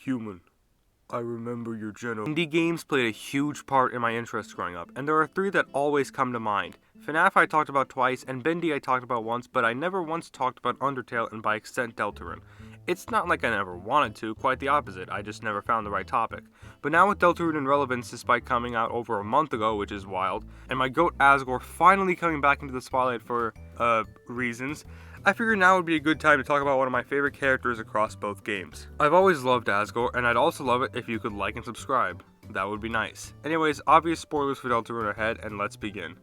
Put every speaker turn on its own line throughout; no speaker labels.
Human, I remember your general. Indie games played a huge part in my interest growing up, and there are three that always come to mind. FNAF I talked about twice, and Bendy I talked about once, but I never once talked about Undertale and by extent Deltarune. It's not like I never wanted to, quite the opposite, I just never found the right topic. But now with Deltarune in relevance despite coming out over a month ago, which is wild, and my goat Asgore finally coming back into the spotlight for, reasons, I figured now would be a good time to talk about one of my favorite characters across both games. I've always loved Asgore, and I'd also love it if you could like and subscribe. That would be nice. Anyways, obvious spoilers for Deltarune ahead, and let's begin.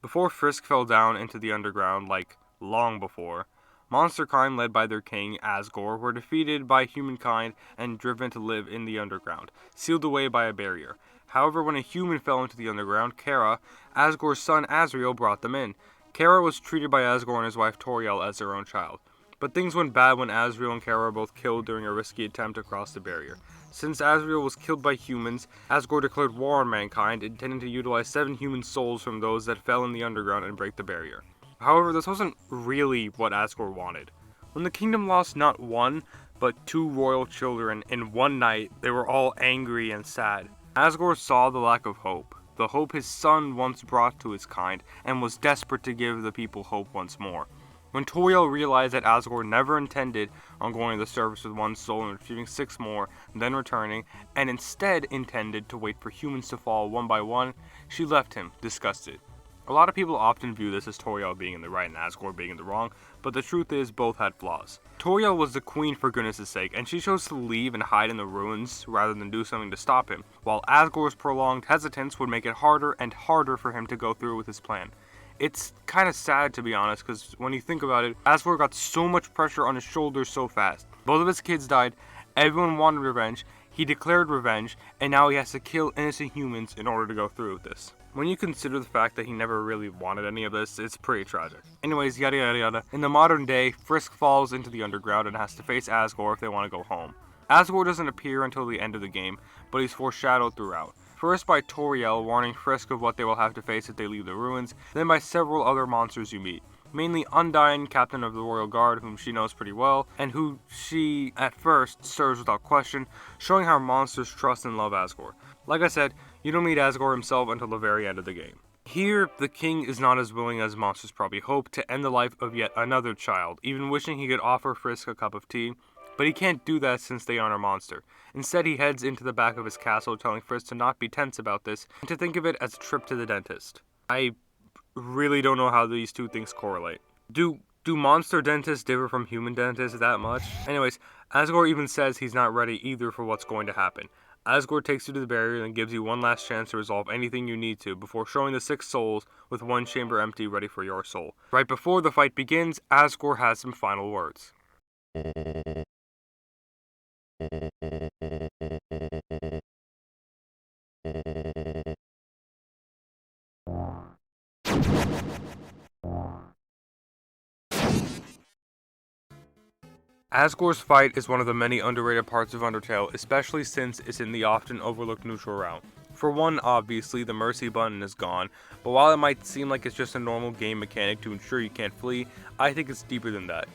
Before Frisk fell down into the underground, like, long before, monsterkind led by their king, Asgore, were defeated by humankind and driven to live in the underground, sealed away by a barrier. However, when a human fell into the underground, Kara, Asgore's son Asriel, brought them in. Kara was treated by Asgore and his wife Toriel as their own child. But things went bad when Asriel and Kara were both killed during a risky attempt to cross the barrier. Since Asriel was killed by humans, Asgore declared war on mankind, intending to utilize 7 human souls from those that fell in the underground and break the barrier. However, this wasn't really what Asgore wanted. When the kingdom lost not one, but 2 royal children in one night, they were all angry and sad. Asgore saw the lack of hope, the hope his son once brought to his kind, and was desperate to give the people hope once more. When Toriel realized that Asgore never intended on going to the surface with 1 soul and retrieving 6 more, then returning, and instead intended to wait for humans to fall one by one, she left him, disgusted. A lot of people often view this as Toriel being in the right and Asgore being in the wrong, but the truth is both had flaws. Toriel was the queen for goodness' sake, and she chose to leave and hide in the ruins rather than do something to stop him, while Asgore's prolonged hesitance would make it harder and harder for him to go through with his plan. It's kind of sad, to be honest, because when you think about it, Asgore got so much pressure on his shoulders so fast. Both of his kids died, everyone wanted revenge, he declared revenge, and now he has to kill innocent humans in order to go through with this. When you consider the fact that he never really wanted any of this, it's pretty tragic. Anyways, yada yada yada. In the modern day, Frisk falls into the underground and has to face Asgore if they want to go home. Asgore doesn't appear until the end of the game, but he's foreshadowed throughout. First by Toriel warning Frisk of what they will have to face if they leave the ruins, then by several other monsters you meet. Mainly Undyne, captain of the Royal Guard, whom she knows pretty well, and who she, at first, serves without question, showing how monsters trust and love Asgore. Like I said, you don't meet Asgore himself until the very end of the game. Here, the king is not as willing as monsters probably hope to end the life of yet another child, even wishing he could offer Frisk a cup of tea, but he can't do that since they aren't a monster. Instead, he heads into the back of his castle, telling Frisk to not be tense about this, and to think of it as a trip to the dentist. I really don't know how these two things correlate. Do monster dentists differ from human dentists that much? Anyways, Asgore even says he's not ready either for what's going to happen. Asgore takes you to the barrier and gives you one last chance to resolve anything you need to before showing the 6 souls with 1 chamber empty ready for your soul. Right before the fight begins, Asgore has some final words. Asgore's fight is one of the many underrated parts of Undertale, especially since it's in the often overlooked neutral route. For one, obviously, the mercy button is gone, but while it might seem like it's just a normal game mechanic to ensure you can't flee, I think it's deeper than that.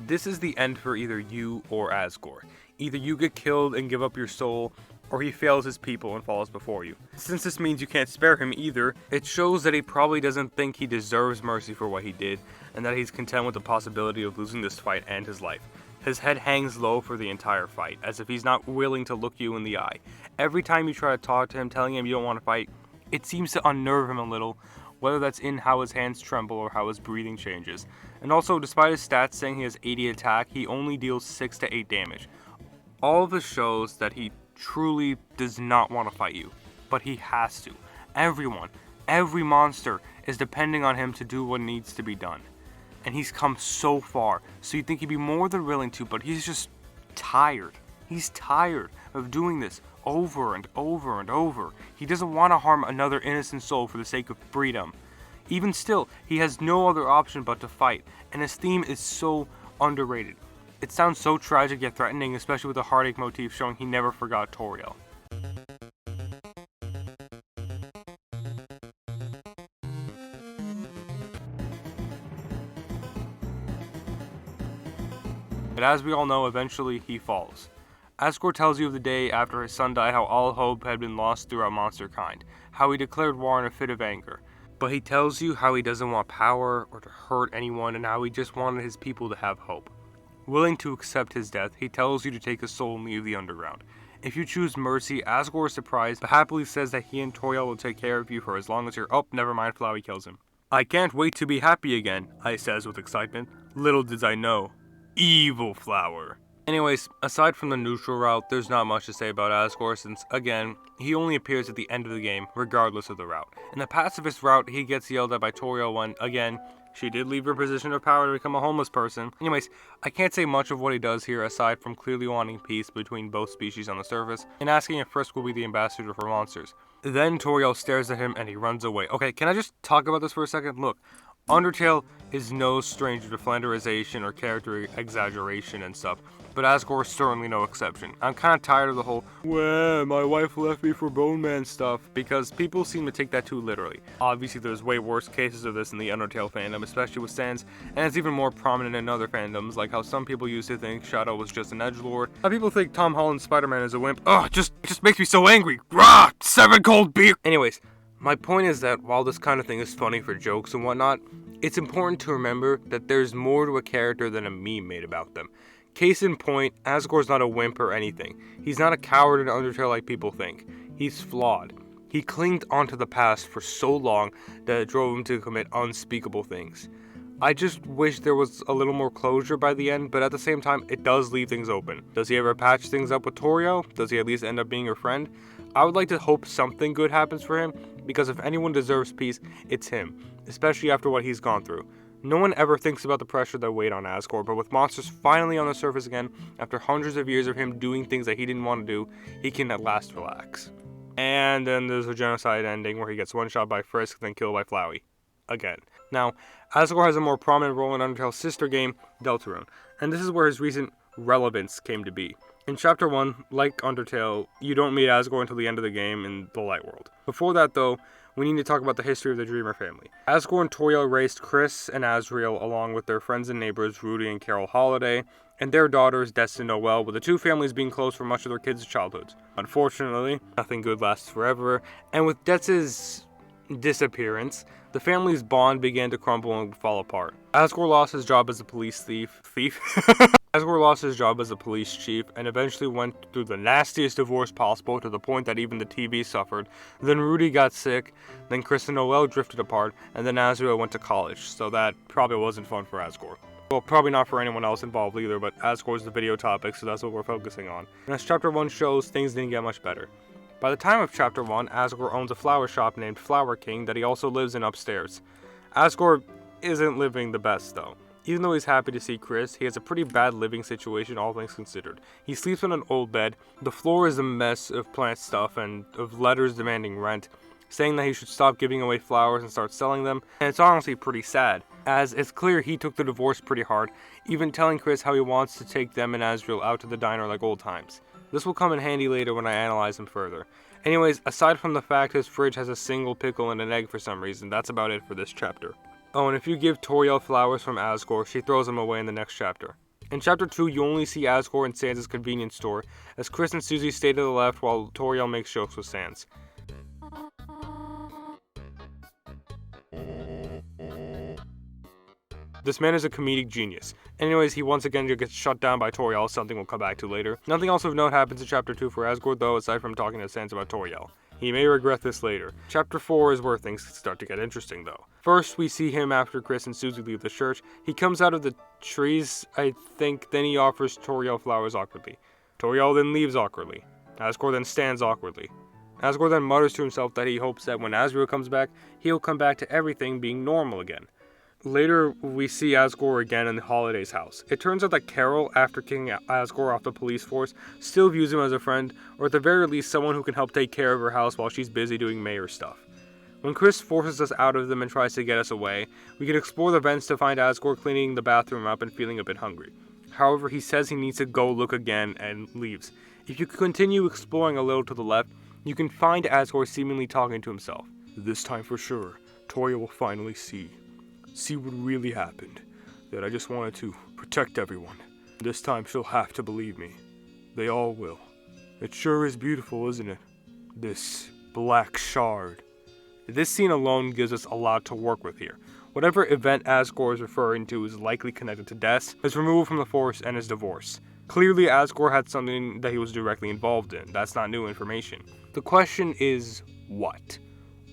This is the end for either you or Asgore. Either you get killed and give up your soul, or he fails his people and falls before you. Since this means you can't spare him either, it shows that he probably doesn't think he deserves mercy for what he did, and that he's content with the possibility of losing this fight and his life. His head hangs low for the entire fight, as if he's not willing to look you in the eye. Every time you try to talk to him, telling him you don't want to fight, it seems to unnerve him a little, whether that's in how his hands tremble or how his breathing changes. And also, despite his stats saying he has 80 attack, he only deals 6 to 8 damage. All of this shows that he truly does not want to fight you, but he has to. Everyone, every monster is depending on him to do what needs to be done. And he's come so far, so you'd think he'd be more than willing to, but he's just tired. He's tired of doing this over and over and over. He doesn't want to harm another innocent soul for the sake of freedom. Even still, he has no other option but to fight, and his theme is so underrated. It sounds so tragic yet threatening, especially with the heartache motif showing he never forgot Toriel. But as we all know, eventually he falls. Asgore tells you of the day after his son died, how all hope had been lost throughout monster kind, how he declared war in a fit of anger. But he tells you how he doesn't want power or to hurt anyone, and how he just wanted his people to have hope. Willing to accept his death, he tells you to take his soul and leave the underground. If you choose mercy, Asgore is surprised, but happily says that he and Toriel will take care of you for as long as you're— oh, never mind, Flowey kills him. I can't wait to be happy again, I says with excitement. Little did I know. Evil flower. Anyways, aside from the neutral route, there's not much to say about Asgore since, again, he only appears at the end of the game, regardless of the route. In the pacifist route, he gets yelled at by Toriel when, again, she did leave her position of power to become a homeless person. Anyways, I can't say much of what he does here aside from clearly wanting peace between both species on the surface, and asking if Frisk will be the ambassador for monsters. Then Toriel stares at him and he runs away. Okay, can I just talk about this for a second? Look, Undertale is no stranger to flanderization or character exaggeration and stuff, but Asgore is certainly no exception. I'm kind of tired of the whole, well, my wife left me for Bone Man stuff, because people seem to take that too literally. Obviously, there's way worse cases of this in the Undertale fandom, especially with Sans, and it's even more prominent in other fandoms, like how some people used to think Shadow was just an edgelord. How people think Tom Holland's Spider-Man is a wimp. Ugh, it just makes me so angry. Rah! 7 cold beer! Anyways, my point is that while this kind of thing is funny for jokes and whatnot, it's important to remember that there's more to a character than a meme made about them. Case in point, Asgore's not a wimp or anything. He's not a coward in Undertale like people think. He's flawed. He clinged onto the past for so long that it drove him to commit unspeakable things. I just wish there was a little more closure by the end, but at the same time, it does leave things open. Does he ever patch things up with Toriel? Does he at least end up being her friend? I would like to hope something good happens for him, because if anyone deserves peace, it's him, especially after what he's gone through. No one ever thinks about the pressure that weighed on Asgore, but with monsters finally on the surface again, after hundreds of years of him doing things that he didn't want to do, he can at last relax. And then there's a genocide ending where he gets one-shot by Frisk, then killed by Flowey. Again. Now, Asgore has a more prominent role in Undertale's sister game, Deltarune, and this is where his recent relevance came to be. In Chapter 1, like Undertale, you don't meet Asgore until the end of the game in the Light World. Before that, though, we need to talk about the history of the Dreamer family. Asgore and Toriel raised Chris and Asriel along with their friends and neighbors Rudy and Carol Holiday, and their daughters Des and Noelle, with the two families being close for much of their kids' childhoods. Unfortunately, nothing good lasts forever, and with Des's disappearance, the family's bond began to crumble and fall apart. Asgore lost his job as a police thief? Asgore lost his job as a police chief and eventually went through the nastiest divorce possible to the point that even the TV suffered. Then Rudy got sick, then Chris and Noelle drifted apart, and then Asriel went to college, so that probably wasn't fun for Asgore. Well, probably not for anyone else involved either, but Asgore's the video topic, so that's what we're focusing on. And as Chapter 1 shows, things didn't get much better. By the time of Chapter 1, Asgore owns a flower shop named Flower King that he also lives in upstairs. Asgore isn't living the best, though. Even though he's happy to see Chris, he has a pretty bad living situation, all things considered. He sleeps on an old bed, the floor is a mess of plant stuff and of letters demanding rent, saying that he should stop giving away flowers and start selling them, and it's honestly pretty sad, as it's clear he took the divorce pretty hard, even telling Chris how he wants to take them and Asriel out to the diner like old times. This will come in handy later when I analyze him further. Anyways, aside from the fact his fridge has a single pickle and an egg for some reason, that's about it for this chapter. Oh, and if you give Toriel flowers from Asgore, she throws them away in the next chapter. In Chapter 2, you only see Asgore in Sans' convenience store, as Chris and Susie stay to the left while Toriel makes jokes with Sans. This man is a comedic genius. Anyways, he once again gets shut down by Toriel, something we'll come back to later. Nothing else of note happens in Chapter 2 for Asgore though, aside from talking to Sans about Toriel. He may regret this later. Chapter 4 is where things start to get interesting though. First, we see him after Chris and Susie leave the church. He comes out of the trees, I think, then he offers Toriel flowers awkwardly. Toriel then leaves awkwardly. Asgore then stands awkwardly. Asgore then mutters to himself that he hopes that when Asriel comes back, he'll come back to everything being normal again. Later, we see Asgore again in the Holiday's house. It turns out that Carol, after kicking Asgore off the police force, still views him as a friend, or at the very least someone who can help take care of her house while she's busy doing mayor stuff. When Chris forces us out of them and tries to get us away, we can explore the vents to find Asgore cleaning the bathroom up and feeling a bit hungry. However, he says he needs to go look again and leaves. If you continue exploring a little to the left, you can find Asgore seemingly talking to himself. This time for sure, Toriel will finally see what really happened, that I just wanted to protect everyone. This time she'll have to believe me. They all will. It sure is beautiful, isn't it? This black shard. This scene alone gives us a lot to work with here. Whatever event Asgore is referring to is likely connected to Des, his removal from the force, and his divorce. Clearly, Asgore had something that he was directly involved in. That's not new information. The question is, what?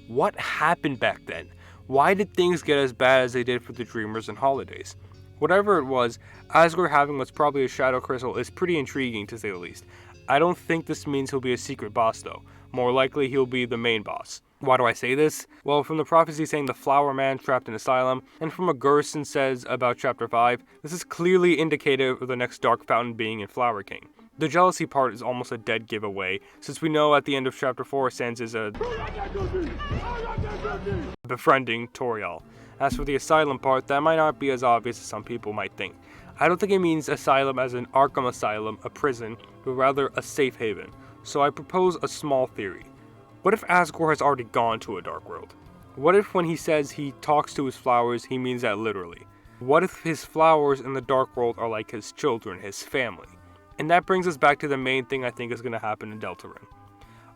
What happened back then? Why did things get as bad as they did for the Dreamers and Holidays? Whatever it was, Asgore having what's probably a shadow crystal is pretty intriguing to say the least. I don't think this means he'll be a secret boss though. More likely he'll be the main boss. Why do I say this? Well, from the prophecy saying the Flower Man trapped in asylum, and from what Gerson says about Chapter 5, this is clearly indicative of the next Dark Fountain being in Flower King. The jealousy part is almost a dead giveaway, since we know at the end of Chapter 4 Sans is befriending Toriel. As for the asylum part, that might not be as obvious as some people might think. I don't think it means asylum as in Arkham Asylum, a prison, but rather a safe haven. So I propose a small theory. What if Asgore has already gone to a dark world? What if when he says he talks to his flowers, he means that literally? What if his flowers in the dark world are like his children, his family? And that brings us back to the main thing I think is going to happen in Deltarune.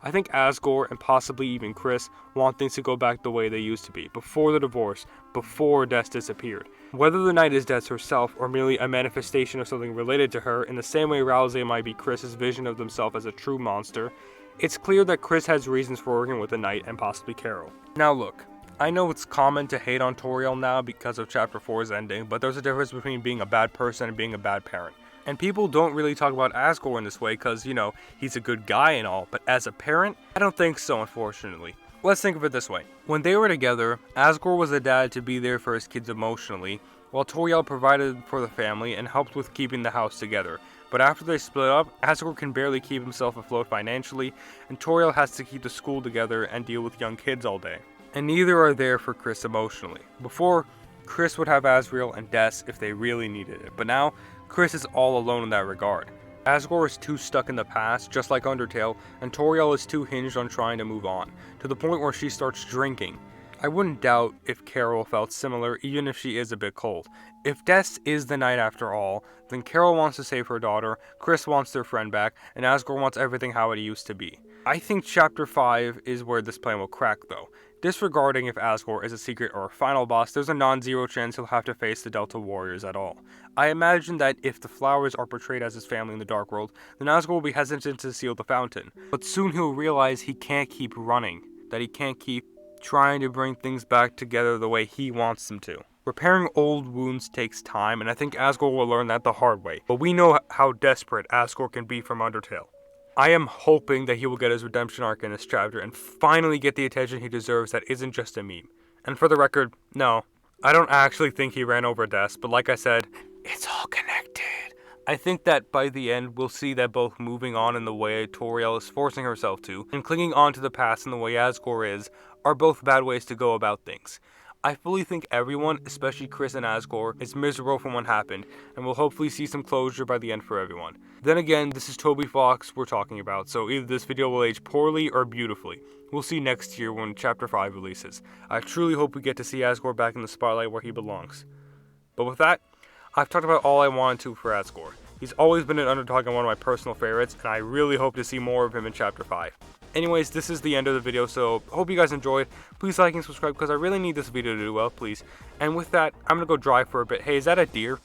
I think Asgore, and possibly even Chris, want things to go back the way they used to be, before the divorce, before Des disappeared. Whether the Knight is Des herself, or merely a manifestation of something related to her, in the same way Ralsei might be Chris's vision of himself as a true monster, it's clear that Chris has reasons for working with the Knight and possibly Carol. Now look, I know it's common to hate on Toriel now because of Chapter 4's ending, but there's a difference between being a bad person and being a bad parent. And people don't really talk about Asgore in this way because, you know, he's a good guy and all, but as a parent, I don't think so, unfortunately. Let's think of it this way. When they were together, Asgore was a dad to be there for his kids emotionally, while Toriel provided for the family and helped with keeping the house together. But after they split up, Asgore can barely keep himself afloat financially, and Toriel has to keep the school together and deal with young kids all day. And neither are there for Chris emotionally. Before, Chris would have Asriel and Des if they really needed it, but now, Chris is all alone in that regard. Asgore is too stuck in the past, just like Undertale, and Toriel is too hinged on trying to move on, to the point where she starts drinking. I wouldn't doubt if Carol felt similar, even if she is a bit cold. If Des is the Knight after all, then Carol wants to save her daughter, Chris wants their friend back, and Asgore wants everything how it used to be. I think Chapter 5 is where this plan will crack though. Disregarding if Asgore is a secret or a final boss, there's a non-zero chance he'll have to face the Delta Warriors at all. I imagine that if the flowers are portrayed as his family in the Dark World, then Asgore will be hesitant to seal the fountain. But soon he'll realize he can't keep running, that he can't keep trying to bring things back together the way he wants them to. Repairing old wounds takes time, and I think Asgore will learn that the hard way, but we know how desperate Asgore can be from Undertale. I am hoping that he will get his redemption arc in this chapter and finally get the attention he deserves that isn't just a meme. And for the record, no, I don't actually think he ran over Des, but like I said, it's all connected. I think that by the end, we'll see that both moving on in the way Toriel is forcing herself to, and clinging on to the past in the way Asgore is, are both bad ways to go about things. I fully think everyone, especially Chris and Asgore, is miserable from what happened, and we'll hopefully see some closure by the end for everyone. Then again, this is Toby Fox we're talking about, so either this video will age poorly or beautifully. We'll see next year when Chapter 5 releases. I truly hope we get to see Asgore back in the spotlight where he belongs. But with that, I've talked about all I wanted to for Asgore. He's always been an underdog and one of my personal favorites, and I really hope to see more of him in Chapter 5. Anyways, this is the end of the video, so hope you guys enjoyed. Please like and subscribe because I really need this video to do well, please. And with that, I'm gonna go drive for a bit. Hey, is that a deer?